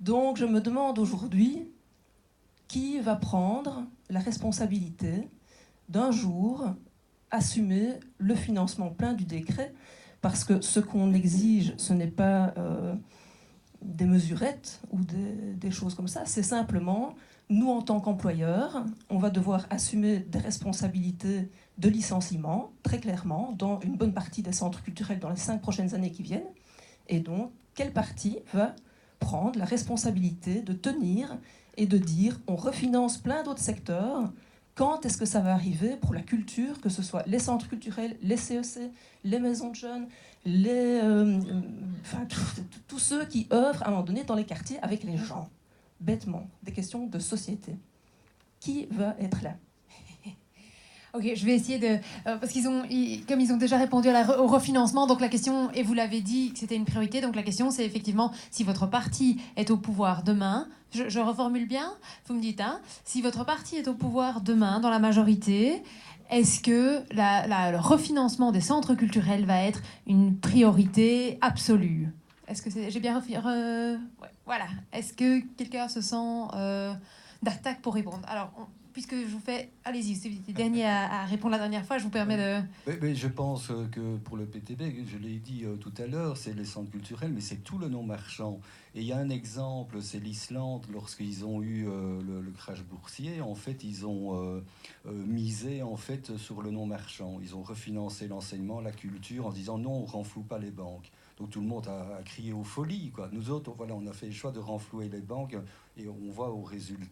Donc je me demande aujourd'hui qui va prendre la responsabilité d'un jour assumer le financement plein du décret, parce que ce qu'on exige, ce n'est pas des mesurettes ou des choses comme ça, c'est simplement, nous en tant qu'employeurs, on va devoir assumer des responsabilités de licenciement, très clairement, dans une bonne partie des centres culturels dans les 5 prochaines années qui viennent. Et donc, quelle partie va prendre la responsabilité de tenir et de dire on refinance plein d'autres secteurs. Quand est-ce que ça va arriver pour la culture, que ce soit les centres culturels, les CEC, les maisons de jeunes, tous ceux qui œuvrent à un moment donné dans les quartiers avec les gens, bêtement, des questions de société. Qui va être là ? Ok, je vais essayer de... parce comme ils ont déjà répondu au refinancement, donc la question, et vous l'avez dit que c'était une priorité, donc la question c'est effectivement si votre parti est au pouvoir demain, je reformule bien, vous me dites, hein, si votre parti est au pouvoir demain dans la majorité, est-ce que le refinancement des centres culturels va être une priorité absolue ? Est-ce que j'ai bien ouais, voilà. Est-ce que quelqu'un se sent d'attaque pour répondre ? Alors, puisque je vous fais... Allez-y, c'est le dernier à répondre la dernière fois, je vous permets de... Mais je pense que pour le PTB, je l'ai dit tout à l'heure, c'est les centres culturels, mais c'est tout le non-marchand. Et il y a un exemple, c'est l'Islande, lorsqu'ils ont eu le crash boursier, en fait, ils ont misé en fait, sur le non-marchand. Ils ont refinancé l'enseignement, la culture, en disant non, on ne renfloue pas les banques. Donc tout le monde a crié aux folies, quoi. Nous autres, voilà, on a fait le choix de renflouer les banques et on voit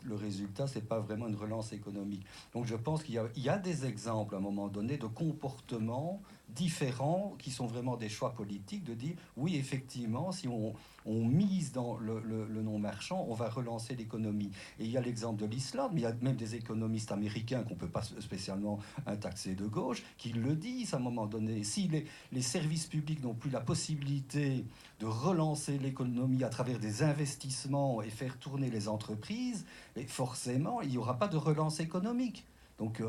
le résultat, c'est pas vraiment une relance économique. Donc je pense qu'il y a des exemples à un moment donné de comportements différents qui sont vraiment des choix politiques, de dire oui, effectivement, si on mise dans le non-marchand, on va relancer l'économie. Et il y a l'exemple de l'Islande, mais il y a même des économistes américains qu'on ne peut pas spécialement taxer de gauche, qui le disent à un moment donné. Si les services publics n'ont plus la possibilité de relancer l'économie à travers des investissements et faire tourner les entreprises, et forcément, il n'y aura pas de relance économique. Donc,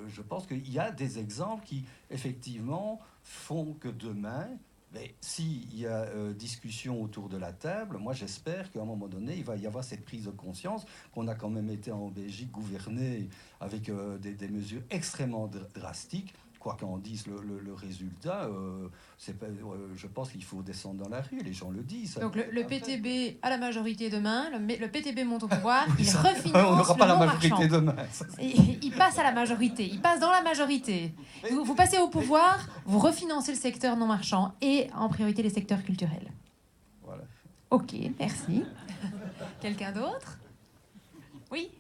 je pense qu'il y a des exemples qui, effectivement, font que demain, mais s'il y a discussion autour de la table, moi j'espère qu'à un moment donné, il va y avoir cette prise de conscience qu'on a quand même été en Belgique gouverné avec des mesures extrêmement drastiques. Quoi qu'en dise le résultat, je pense qu'il faut descendre dans la rue, les gens le disent. Donc le PTB a la majorité demain, le PTB monte au pouvoir, il ça, refinance on n'aura pas le la majorité demain. Il passe à la majorité, il passe dans la majorité. Vous passez au pouvoir, vous refinancez le secteur non marchand et en priorité les secteurs culturels. Voilà. Ok, merci. Quelqu'un d'autre ? Oui ?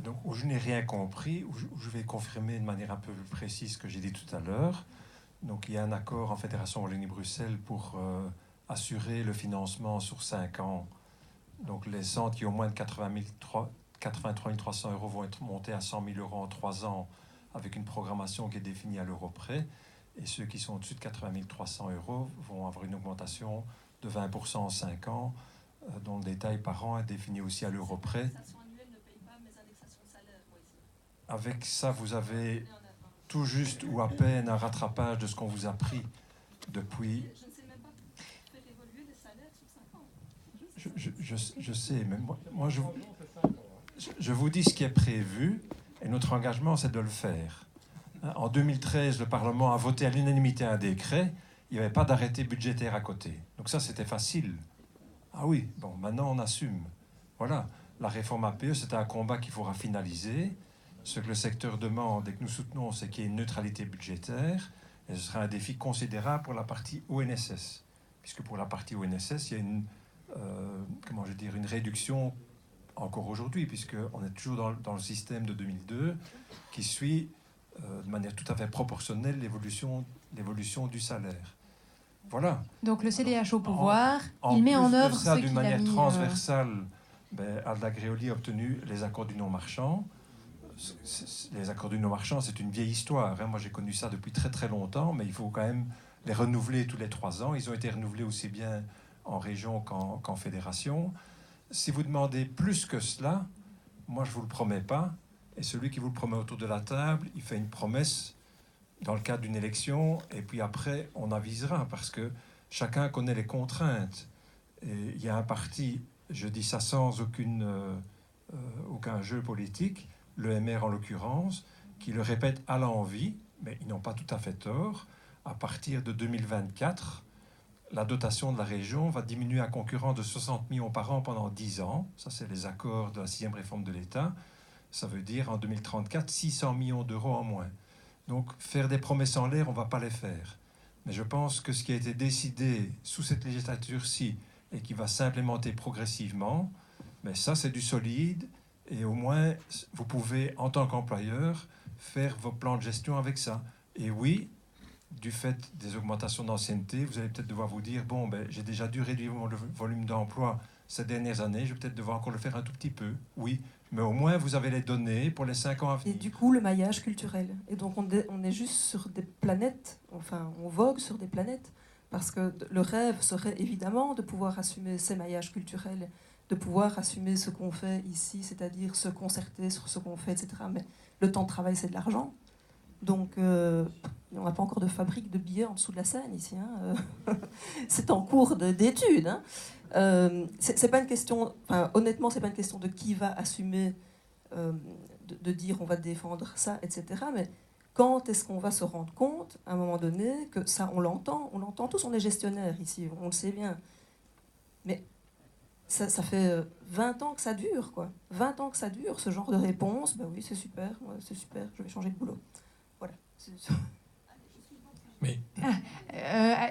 Donc, où je n'ai rien compris, où je vais confirmer de manière un peu plus précise ce que j'ai dit tout à l'heure. Donc, il y a un accord en Fédération Wallonie-Bruxelles pour assurer le financement sur 5 ans. Donc, les centres qui ont moins de 83 300 euros vont être montés à 100 000 euros en 3 ans avec une programmation qui est définie à l'euro près. Et ceux qui sont au-dessus de 80 300 euros vont avoir une augmentation de 20% en 5 ans, dont le détail par an est défini aussi à l'euro près. Avec ça, vous avez tout juste ou à peine un rattrapage de ce qu'on vous a pris depuis... Je ne sais même pas faire évoluer les salaires sur 5 ans. Je sais, mais moi je vous dis ce qui est prévu, et notre engagement, c'est de le faire. En 2013, le Parlement a voté à l'unanimité un décret, il n'y avait pas d'arrêté budgétaire à côté. Donc ça, c'était facile. Ah oui, bon, maintenant on assume. Voilà, la réforme APE, c'est un combat qu'il faudra finaliser. Ce que le secteur demande et que nous soutenons, c'est qu'il y ait une neutralité budgétaire. Et ce sera un défi considérable pour la partie ONSS. Puisque pour la partie ONSS, il y a une réduction encore aujourd'hui, puisqu'on est toujours dans le système de 2002 qui suit de manière tout à fait proportionnelle l'évolution du salaire. Voilà. Donc le CDH au pouvoir, en il met en œuvre ça, ce d'une qu'il a manière mis... transversale, Alda Gréoli a obtenu les accords du non-marchand. Les accords du non-marchand, c'est une vieille histoire. Moi, j'ai connu ça depuis très très longtemps, mais il faut quand même les renouveler tous les 3 ans. Ils ont été renouvelés aussi bien en région qu'en fédération. Si vous demandez plus que cela, moi, je ne vous le promets pas. Et celui qui vous le promet autour de la table, il fait une promesse dans le cadre d'une élection, et puis après, on avisera, parce que chacun connaît les contraintes. Et il y a un parti, je dis ça sans aucun jeu politique, le MR en l'occurrence, qui le répète à l'envi, mais ils n'ont pas tout à fait tort. À partir de 2024, la dotation de la région va diminuer à concurrent de 60 millions par an pendant 10 ans. Ça, c'est les accords de la 6e réforme de l'État. Ça veut dire en 2034, 600 millions d'euros en moins. Donc, faire des promesses en l'air, on ne va pas les faire. Mais je pense que ce qui a été décidé sous cette législature-ci et qui va s'implémenter progressivement, mais ça, c'est du solide. Et au moins, vous pouvez, en tant qu'employeur, faire vos plans de gestion avec ça. Et oui, du fait des augmentations d'ancienneté, vous allez peut-être devoir vous dire, bon, ben, j'ai déjà dû réduire mon volume d'emploi ces dernières années, je vais peut-être devoir encore le faire un tout petit peu. Oui, mais au moins, vous avez les données pour les 5 ans à venir. Et du coup, le maillage culturel. Et donc, on est juste sur des planètes, enfin, on vogue sur des planètes, parce que le rêve serait évidemment de pouvoir assumer ces maillages culturels, de pouvoir assumer ce qu'on fait ici, c'est-à-dire se concerter sur ce qu'on fait, etc. Mais le temps de travail, c'est de l'argent. Donc, on n'a pas encore de fabrique de billets en dessous de la Seine ici. Hein. C'est en cours d'études. Hein. C'est pas une question, enfin, honnêtement, c'est pas une question de qui va assumer de dire on va défendre ça, etc. Mais quand est-ce qu'on va se rendre compte, à un moment donné, que ça, on l'entend tous, on est gestionnaire ici, on le sait bien. Mais ça fait 20 ans que ça dure, quoi. 20 ans que ça dure, ce genre de réponse. Ben oui, c'est super, je vais changer de boulot. Voilà. Mais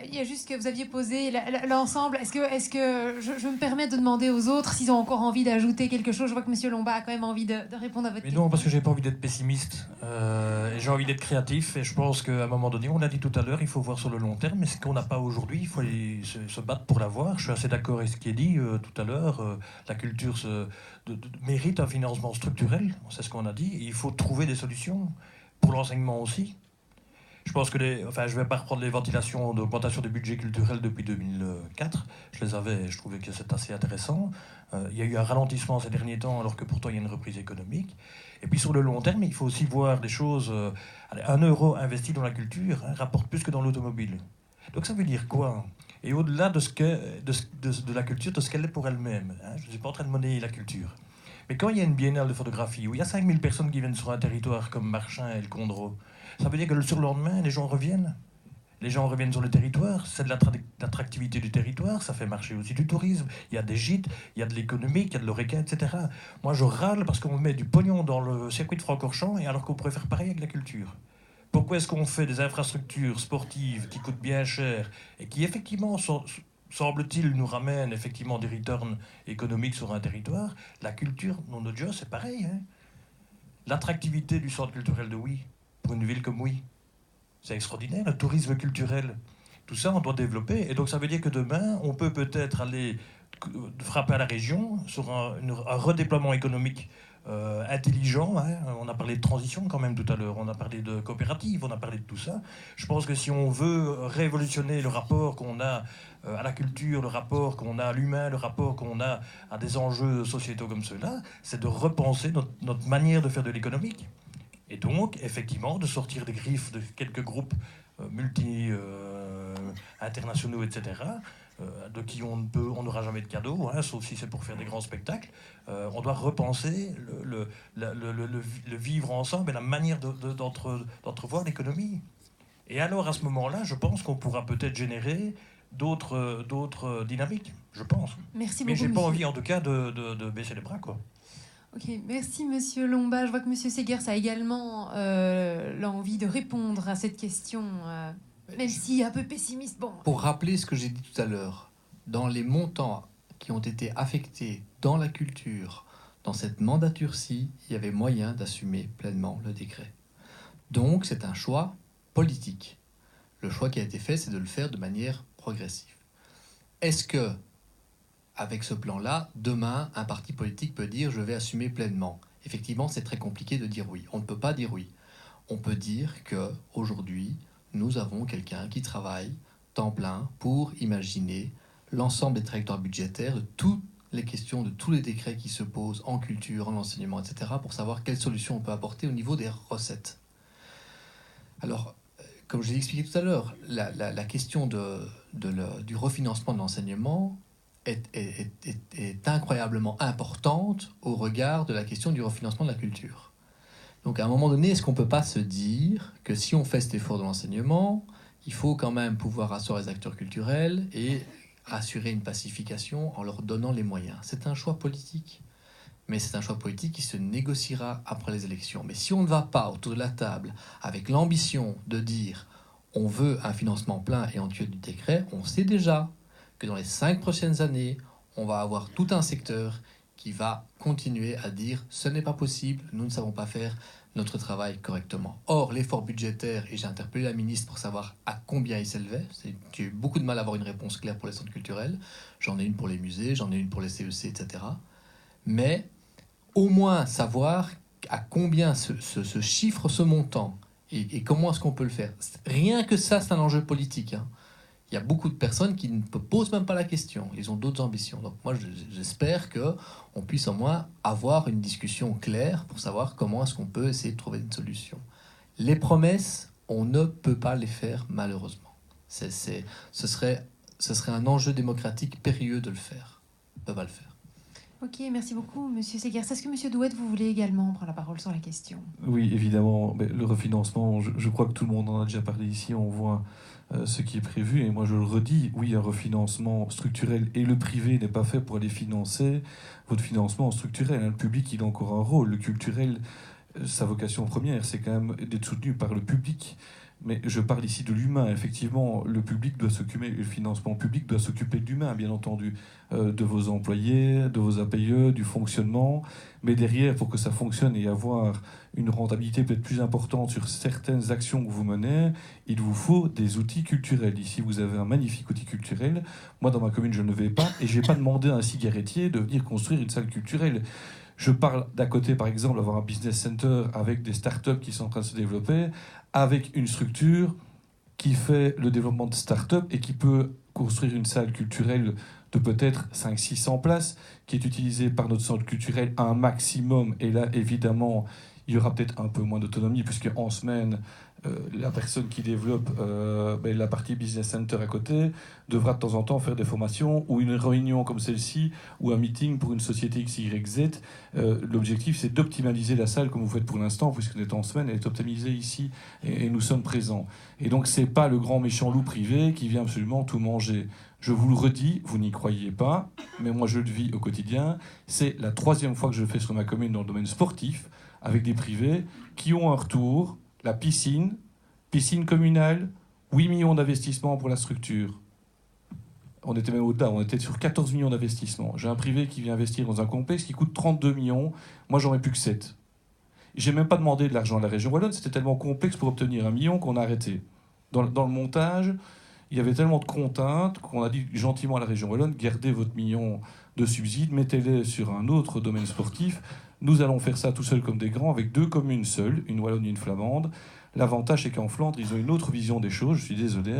il y a juste que vous aviez posé l'ensemble. Est-ce que je me permets de demander aux autres s'ils ont encore envie d'ajouter quelque chose? Je vois que M. Lomba a quand même envie de répondre à votre question. non, parce que j'ai pas envie d'être pessimiste. Et j'ai envie d'être créatif. Et je pense qu'à un moment donné, on l'a dit tout à l'heure, il faut voir sur le long terme. Mais ce qu'on n'a pas aujourd'hui, il faut aller se battre pour l'avoir. Je suis assez d'accord avec ce qui est dit tout à l'heure. La culture mérite un financement structurel. C'est ce qu'on a dit. Et il faut trouver des solutions pour l'enseignement aussi. Je pense que je ne vais pas reprendre les ventilations d'augmentation des budgets culturels depuis 2004. Je les avais et je trouvais que c'est assez intéressant. Il y a eu un ralentissement ces derniers temps, alors que pourtant il y a une reprise économique. Et puis sur le long terme, il faut aussi voir des choses. 1 euro investi dans la culture rapporte plus que dans l'automobile. Donc ça veut dire quoi? Et au-delà de la culture, de ce qu'elle est pour elle-même. Je ne suis pas en train de monnayer la culture. Mais quand il y a une biennale de photographie où il y a 5000 personnes qui viennent sur un territoire comme Marchin et le Condro, ça veut dire que le surlendemain, les gens reviennent. Les gens reviennent sur le territoire, c'est de l'attractivité du territoire, ça fait marcher aussi du tourisme. Il y a des gîtes, il y a de l'économique, il y a de l'oreca, etc. Moi, je râle parce qu'on met du pognon dans le circuit de Francorchamps et alors qu'on pourrait faire pareil avec la culture. Pourquoi est-ce qu'on fait des infrastructures sportives qui coûtent bien cher et qui, effectivement, semble-t-il, nous ramènent effectivement des returns économiques sur un territoire? La culture, non, notre job, c'est pareil. Hein. L'attractivité du centre culturel de Huy, pour une ville comme Huy, c'est extraordinaire, le tourisme culturel. Tout ça, on doit développer. Et donc, ça veut dire que demain, on peut peut-être aller frapper à la région sur un redéploiement économique intelligent. Hein. On a parlé de transition quand même tout à l'heure. On a parlé de coopérative, on a parlé de tout ça. Je pense que si on veut révolutionner le rapport qu'on a à la culture, le rapport qu'on a à l'humain, le rapport qu'on a à des enjeux sociétaux comme ceux-là, c'est de repenser notre manière de faire de l'économique. Et donc, effectivement, de sortir des griffes de quelques groupes internationaux, etc., de qui on n'aura jamais de cadeau, hein, sauf si c'est pour faire des grands spectacles. On doit repenser le vivre ensemble et la manière d'entrevoir l'économie. Et alors, à ce moment-là, je pense qu'on pourra peut-être générer d'autres dynamiques, je pense. Merci Mais beaucoup, j'ai pas monsieur. envie, en tout cas, de baisser les bras, quoi. Ok, merci Monsieur Lomba. Je vois que Monsieur Segers a également l'envie de répondre à cette question, même si un peu pessimiste. Bon. Pour rappeler ce que j'ai dit tout à l'heure, dans les montants qui ont été affectés dans la culture, dans cette mandature-ci, il y avait moyen d'assumer pleinement le décret. Donc c'est un choix politique. Le choix qui a été fait, c'est de le faire de manière progressive. Est-ce que avec ce plan-là, demain, un parti politique peut dire « je vais assumer pleinement ». Effectivement, c'est très compliqué de dire oui. On ne peut pas dire oui. On peut dire qu'aujourd'hui, nous avons quelqu'un qui travaille temps plein pour imaginer l'ensemble des trajectoires budgétaires, de toutes les questions, de tous les décrets qui se posent en culture, en enseignement, etc., pour savoir quelles solutions on peut apporter au niveau des recettes. Alors, comme je l'ai expliqué tout à l'heure, la question du refinancement de l'enseignement est incroyablement importante au regard de la question du refinancement de la culture. Donc à un moment donné, est-ce qu'on ne peut pas se dire que si on fait cet effort de l'enseignement, il faut quand même pouvoir assurer les acteurs culturels et assurer une pacification en leur donnant les moyens. C'est un choix politique, mais c'est un choix politique qui se négociera après les élections. Mais si on ne va pas autour de la table avec l'ambition de dire on veut un financement plein et entier du décret, on sait déjà que dans les 5 prochaines années, on va avoir tout un secteur qui va continuer à dire ce n'est pas possible, nous ne savons pas faire notre travail correctement. Or, l'effort budgétaire, et j'ai interpellé la ministre pour savoir à combien il s'élevait, j'ai eu beaucoup de mal à avoir une réponse claire pour les centres culturels, j'en ai une pour les musées, j'en ai une pour les CEC, etc. Mais au moins savoir à combien ce chiffre, ce montant, et comment est-ce qu'on peut le faire. Rien que ça, c'est un enjeu politique, hein. Il y a beaucoup de personnes qui ne posent même pas la question. Ils ont d'autres ambitions. Donc moi, j'espère qu'on puisse au moins avoir une discussion claire pour savoir comment est-ce qu'on peut essayer de trouver une solution. Les promesses, on ne peut pas les faire, malheureusement. Ce serait un enjeu démocratique périlleux de le faire. On ne peut pas le faire. Ok, merci beaucoup, Monsieur Segers. Est-ce que Monsieur Douet, vous voulez également prendre la parole sur la question? Oui, évidemment. Mais le refinancement, je crois que tout le monde en a déjà parlé ici. On voit ce qui est prévu. Et moi, je le redis, oui, un refinancement structurel. Et le privé n'est pas fait pour aller financer votre financement structurel. Le public, il a encore un rôle. Le culturel, sa vocation première, c'est quand même d'être soutenu par le public. Mais je parle ici de l'humain. Effectivement, le public doit s'occuper, le financement public doit s'occuper de l'humain, bien entendu, de vos employés, de vos APE, du fonctionnement. Mais derrière, pour que ça fonctionne et avoir une rentabilité peut-être plus importante sur certaines actions que vous menez, il vous faut des outils culturels. Ici, vous avez un magnifique outil culturel. Moi, dans ma commune, je ne vais pas et je n'ai pas demandé à un cigarettier de venir construire une salle culturelle. Je parle d'à côté, par exemple, d'avoir un business center avec des startups qui sont en train de se développer, avec une structure qui fait le développement de startups et qui peut construire une salle culturelle de peut-être 500-600 places, qui est utilisée par notre centre culturel à un maximum. Et là, évidemment, il y aura peut-être un peu moins d'autonomie, puisque en semaine, la personne qui développe la partie business center à côté devra de temps en temps faire des formations ou une réunion comme celle-ci ou un meeting pour une société XYZ. L'objectif, c'est d'optimaliser la salle comme vous faites pour l'instant, puisqu'on est en semaine, elle est optimisée ici et nous sommes présents. Et donc, c'est pas le grand méchant loup privé qui vient absolument tout manger. Je vous le redis, vous n'y croyez pas, mais moi je le vis au quotidien. C'est la 3e fois que je le fais sur ma commune dans le domaine sportif, avec des privés qui ont un retour. La piscine communale, 8 millions d'investissements pour la structure. On était même au-delà, on était sur 14 millions d'investissements. J'ai un privé qui vient investir dans un complexe qui coûte 32 millions, moi j'en ai plus que 7. J'ai même pas demandé de l'argent à la région wallonne, c'était tellement complexe pour obtenir 1 million qu'on a arrêté. Dans le montage, il y avait tellement de contraintes qu'on a dit gentiment à la région wallonne, gardez votre million de subsides, mettez-les sur un autre domaine sportif. Nous allons faire ça tout seuls comme des grands, avec 2 communes seules, une wallonne et une flamande. L'avantage, c'est qu'en Flandre, ils ont une autre vision des choses, je suis désolé,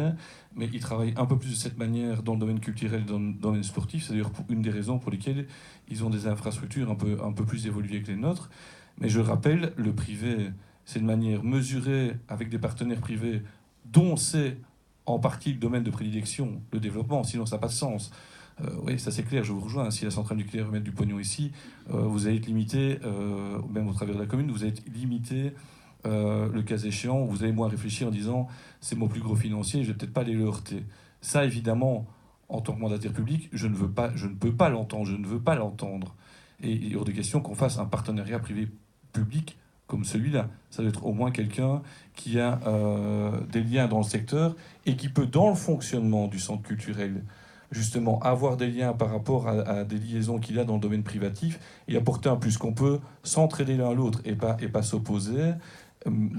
mais ils travaillent un peu plus de cette manière dans le domaine culturel, dans le domaine sportif. C'est d'ailleurs une des raisons pour lesquelles ils ont des infrastructures un peu plus évoluées que les nôtres. Mais je rappelle, le privé, c'est une manière mesurée avec des partenaires privés dont c'est en partie le domaine de prédilection, le développement, sinon ça n'a pas de sens. Oui, ça c'est clair, je vous rejoins. Si la centrale nucléaire veut mettre du pognon ici, vous allez être limité, même au travers de la commune, vous allez être limité, le cas échéant, vous allez moins réfléchir en disant c'est mon plus gros financier, je vais peut-être pas aller le heurter. Ça, évidemment, en tant que mandataire public, je ne peux pas l'entendre, je ne veux pas l'entendre. Et il y a des questions qu'on fasse un partenariat privé-public comme celui-là. Ça doit être au moins quelqu'un qui a des liens dans le secteur et qui peut, dans le fonctionnement du centre culturel, justement avoir des liens par rapport à des liaisons qu'il a dans le domaine privatif et apporter un plus, qu'on peut s'entraider l'un à l'autre et pas s'opposer.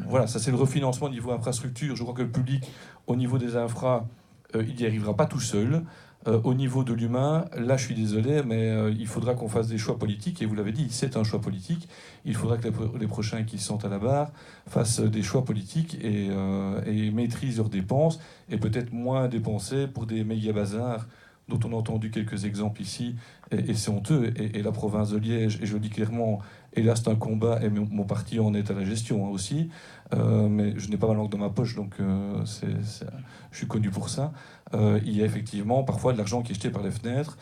Voilà, ça c'est le refinancement au niveau infrastructure. Je crois que le public, au niveau des infras, il n'y arrivera pas tout seul. Au niveau de l'humain, là je suis désolé, mais il faudra qu'on fasse des choix politiques, et vous l'avez dit, c'est un choix politique. Il faudra que les prochains qui sont à la barre fassent des choix politiques et maîtrisent leurs dépenses, et peut-être moins dépenser pour des méga bazars dont on a entendu quelques exemples ici, et c'est honteux, et la province de Liège, et je le dis clairement, et là c'est un combat, et mon parti en est à la gestion aussi, mais je n'ai pas ma langue dans ma poche, donc je suis connu pour ça. Il y a effectivement parfois de l'argent qui est jeté par les fenêtres,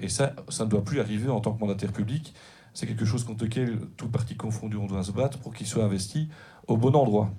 et ça ne doit plus arriver en tant que mandataire public. C'est quelque chose contre lequel, tout parti confondu, on doit se battre pour qu'il soit investi au bon endroit.